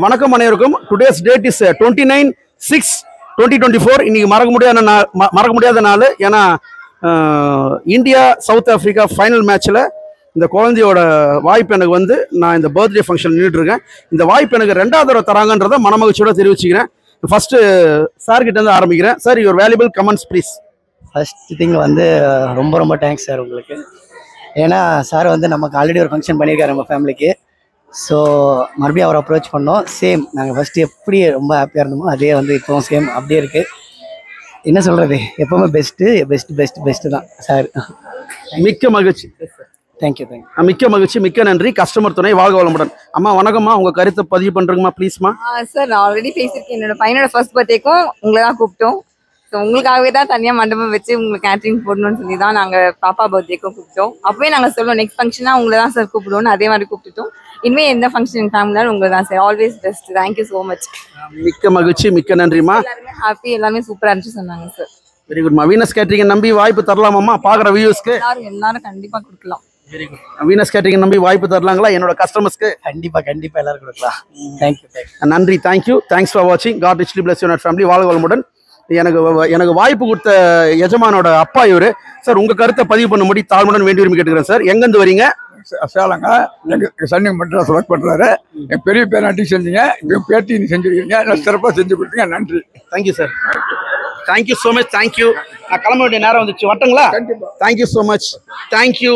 வணக்கம் அனைவருக்கும். Today's date is 29/6/2024. இன்னைக்கு மறக்க முடியாத நாள். ஏன்னா இந்தியா சவுத் ஆஃப்ரிக்கா ஃபைனல் மேட்ச்சில் இந்த குழந்தையோட வாய்ப்பு எனக்கு வந்து நான் இந்த பர்த்டே ஃபங்க்ஷன் நின்றுட்டுருக்கேன். இந்த வாய்ப்பு எனக்கு 2வது தடவை தராங்கன்றதை மனமகிழ்ச்சியோட தெரிவிச்சுக்கிறேன். ஃபர்ஸ்ட் சார் கிட்ட இருந்து ஆரம்பிக்கிறேன். Sir, your valuable comments please. First thing வந்து ரொம்ப தேங்க்ஸ் சார் உங்களுக்கு. ஏன்னா சார் வந்து நமக்கு ஆல்ரெடி ஒரு ஃபங்க்ஷன் பண்ணியிருக்காரு நம்ம ஃபேமிலிக்கு. ஸோ மறுபடியும் அவர் அப்ரோச் பண்ணோம். சேம் நாங்கள் ஃபஸ்ட்டு எப்படி ரொம்ப ஹாப்பியாக இருந்தோமோ அதே வந்து இப்போவும் சேம் அப்படியே இருக்குது. என்ன சொல்கிறது, எப்போவுமே பெஸ்ட்டு தான் சார். மிக்க மகிழ்ச்சி. தேங்க்யூ. மிக்க மகிழ்ச்சி, மிக்க நன்றி. கஸ்டமர் துணை வாழ்க வளமுடன். அம்மா வணக்கம்மா, உங்கள் கருத்தை பதிவு பண்ணுறீங்கம்மா ப்ளீஸ்மா. சார், நான் ஆல்ரெடி பேசியிருக்கேன். என்னோட பையனோட ஃபர்ஸ்ட் பர்த்டேக்கும் உங்களை தான் கூப்பிட்டோம். ஸோ உங்களுக்காகவே தான் தனியாக மண்டபம் வச்சு உங்களுக்கு கேட்ரிங் போடணும்னு சொல்லி தான் நாங்கள் பாப்பா பர்த்டேக்கும் கூப்பிட்டோம். அப்போவே நாங்கள் சொல்லுவோம் நெக்ஸ்ட் ஃபங்க்ஷனாக உங்களை தான் சார் கூப்பிடுவோம்னு. அதே மாதிரி கூப்பிட்டுட்டோம். இனிமேல் எந்த ஃபங்க்ஷன் ஃபேமிலியாலும் உங்களை தான் sir. Always best. Thank you so much. மிக்க மகிழ்ச்சி, மிக்க நன்றிம்மா. எல்லாருமே ஹாப்பி, எல்லாமே சூப்பராக இருந்துச்சு சொன்னாங்க சார். வெரி குட்மா. வீனஸ் கேட்டரிங் நம்பி வாய்ப்பு தரலாமாம்மா பார்க்குற வியூஸ்க்கு? எல்லாரும் கண்டிப்பாக கொடுக்கலாம். Very good. வீனஸ் கேட்டரிங் நம்பி வாய்ப்பு தரலாங்களா என்னோட கஸ்டமர்ஸ்க்கு? கண்டிப்பாக எல்லாரும் கொடுக்கலாம். தேங்க்யூ. நன்றி. தேங்க்யூ. தேங்க்ஸ் ஃபார் வாட்சிங். God richly bless your family. வாழ்க வளமுடன். எனக்கு வாய்ப்பு கொடுத்த எஜமானோட அப்பா இவரு. சார், உங்க கருத்தை பதிவு பண்ண முடி தாழ்வுடன் வேண்டி விரும்பி கேட்டுக்கிறேன் சார். எங்கேருந்து வரீங்க? சேலங்க. எங்கள் சன்னிங் மெட்ராஸ் ஒர்க் பண்ணுறாரு. என் பெரிய பேராட்டி செஞ்சீங்க, என் பேட்டி நீ செஞ்சுருக்கீங்க. நான் சிறப்பாக செஞ்சு கொடுத்தீங்க. நன்றி. Thank you sir. Thank you so much. Thank you. நான் கிளம்ப வேண்டிய நேரம் வந்துச்சு. வட்டங்களா? Thank you so much. தேங்க்யூ.